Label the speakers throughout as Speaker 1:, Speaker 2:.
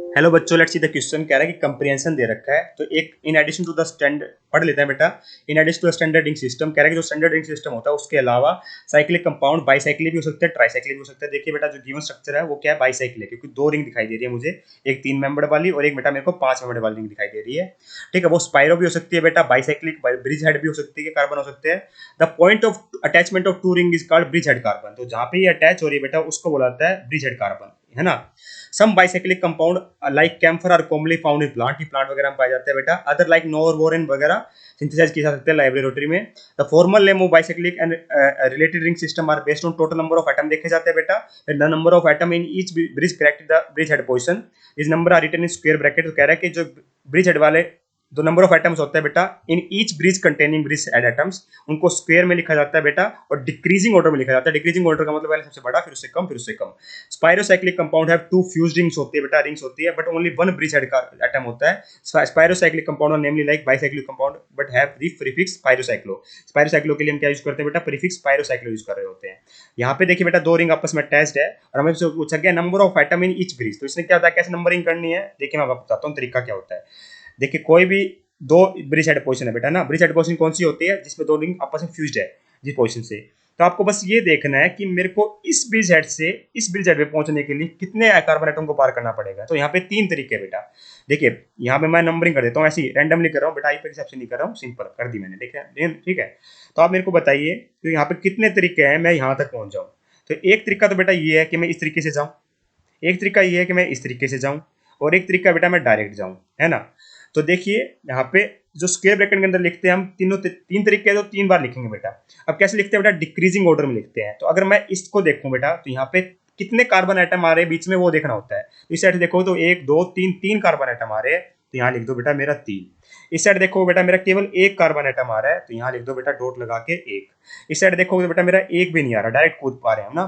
Speaker 1: Hello बच्चों, let's see the question. कह रहा है कि कंप्रिहेंशन दे रखा है, तो एक in addition to the standard पढ़ लेते हैं बेटा। In addition to the standard ring system, कह रहा है कि जो स्टैंडर्ड रिंग सिस्टम होता है उसके अलावा साइक्लिक कंपाउंड बाईसाइक्लिक भी हो सकता है, ट्राईसाइक्लिक भी हो सकता है। देखिए बेटा, जो गिवन स्ट्रक्चर है वो क्या है, बाईसाइक्लिक है, क्योंकि दो रिंग दिखाई दे रही है मुझे, एक 3 मेंबर वाली और एक बेटा मेरे को 5 मेंबर वाली रिंग दिखाई दे रही है। ठीक है, वो स्पाइरो भी हो सकती है बेटा, बाईसाइक्लिक ब्रिज हेड भी हो सकती है, कार्बन हो सकते हैं। The point of attachment of two ring is called bridge head carbon. तो जहां पे ये अटैच हो रही है बेटा उसको बोला जाता है ब्रिज हेड कार्बन, है ना। Some bicyclic compound like camphor are commonly found in plant, ही प्लांट वगैरह में पाए जाते हैं बेटा। अदर लाइक नोवरवोरेन वगैरह सिंथेसाइज किए जा सकते हैं लैबोरेटरी में। The formal name of bicyclic and related ring system are based on total number of atom देखे जाते हैं बेटा। The number of atom in each bridge correct the bridge head position, इस number are written in square bracket. तो कह रहा है कि जो ब्रिज हेड वाले दो नंबर ऑफ एटम्स होते हैं बेटा in each bridge containing bridge head atoms, उनको स्क्वायर में लिखा जाता है बेटा, और डिक्रीजिंग ऑर्डर में लिखा जाता है। डिक्रीजिंग ऑर्डर का मतलब पहले सबसे बड़ा, फिर उससे कम, फिर उससे कम। Spirocyclic compound have two fused rings होती है बेटा, रिंग्स होती है, but only one bridge head का एटम होता है। Spirocyclic compound namely like bicyclic compound but have the prefix spirocyclo. Spirocyclo के लिए हम क्या यूज करते हैं बेटा, प्रीफिक्स स्पाइरोसाइक्लो यूज कर रहे होते हैं। यहाँ पे देखिए बेटा, दो रिंग आपस में अटैच्ड है और हमें पूछा गया number of atom in each bridge. तो इसने क्या होता है, कैसे नंबरिंग करनी है, देखिए मैं आपको बताता हूँ तरीका क्या होता है। देखिए, कोई भी दो ब्रिज हेड पोजीशन है बेटा ना, ब्रिज हेड पोजीशन कौन सी होती है, जिसमें दो रिंग आपस में फ्यूज्ड है जिस पोजीशन से। तो आपको बस ये देखना है कि मेरे को इस ब्रिज हेड से इस ब्रिज हेड पे पहुंचने के लिए कितने कार्बन एटम को पार करना पड़ेगा। तो यहाँ पे 3 तरीके है बेटा। देखिए, यहाँ पे मैं नंबरिंग कर देता हूँ, ऐसे ही रैंडमली कर रहा हूँ बेटा, आई पे हिसाब से नहीं कर रहा हूँ, सिंपल कर दी मैंने, ठीक है ठीक है। तो आप मेरे को बताइए कि यहाँ पे कितने तरीके हैं मैं यहाँ तक पहुंच जाऊँ। तो एक तरीका तो बेटा ये है कि मैं इस तरीके से जाऊँ, एक तरीका ये है कि मैं इस तरीके से जाऊं, और एक तरीका बेटा मैं डायरेक्ट जाऊं, है ना। तो देखिए यहाँ पे जो स्क्वायर ब्रैकेट के अंदर लिखते हैं हम तीन तरीके हैं, तो 3 बार लिखेंगे बेटा। अब कैसे लिखते हैं बेटा, डिक्रीजिंग ऑर्डर में लिखते हैं। तो अगर मैं इसको देखूं बेटा, तो यहाँ पे कितने कार्बन आइटम आ रहे हैं बीच में वो देखना होता है। तो इस साइड देखो तो 1 2 3 3 कार्बन आइटम आ रहे हैं, तो यहाँ लिख दो बेटा मेरा 3। इस साइड देखो बेटा, मेरा केवल 1 कार्बन आइटम आ रहा है, तो यहाँ लिख दो बेटा डॉट लगा के 1। इस साइड देखोगे तो बेटा मेरा 1 भी नहीं आ रहा, डायरेक्ट कूद पा रहे हैं हम ना।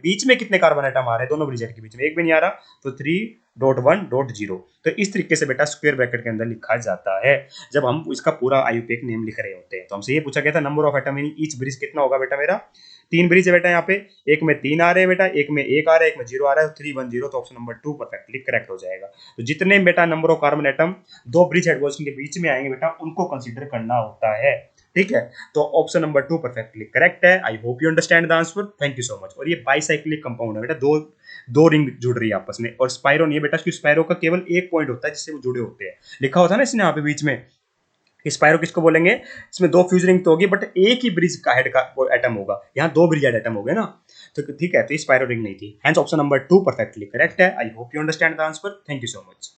Speaker 1: बीच में कितने कार्बन आइटम आ रहे हैं, दोनों ब्रिजेट के बीच में 1 भी नहीं आ रहा, तो 3.1.0। तो इस तरीके से बेटा स्क्वायर ब्रैकेट के अंदर लिखा जाता है जब हम इसका पूरा आयुपेक नेम लिख रहे होते हैं। तो हमसे ये पूछा गया था number of atom in each bridge कितना होगा बेटा मेरा, 3 ब्रिज है बेटा यहाँ पे, एक में 3 आ रहे हैं बेटा, एक में 1 आ रहा है, एक में 0 आ रहा है, 310। तो ऑप्शन नंबर 2 परफेक्टली करेक्ट हो जाएगा। तो जितने बेटा नंबर ऑफ कार्बन एटम दो ब्रिज हेड के बीच में आएंगे बेटा, उनको कंसीडर करना होता है, ठीक है। तो ऑप्शन नंबर 2 परफेक्टली करेक्ट है। I hope you understand the answer, thank you so much. और ये बाईसाइक्लिक कंपाउंड है बेटा, दो दो रिंग जुड़ रही है आपस में, और स्पाइरो नहीं है बेटा, क्योंकि स्पाइरो का केवल एक पॉइंट होता है जिससे वो जुड़े होते हैं। लिखा होता है ना इसने यहाँ पे बीच में, स्पाइरो किसको बोलेंगे, इसमें दो फ्यूज रिंग तो होगी बट एक ही ब्रिज का हेड का एटम होगा, यहाँ दो ब्रिज हेड एटम हो गए ना। तो ठीक है, तो स्पाइरो रिंग नहीं थी, hence option number 2 perfectly correct है। I hope you understand the answer, thank you so much.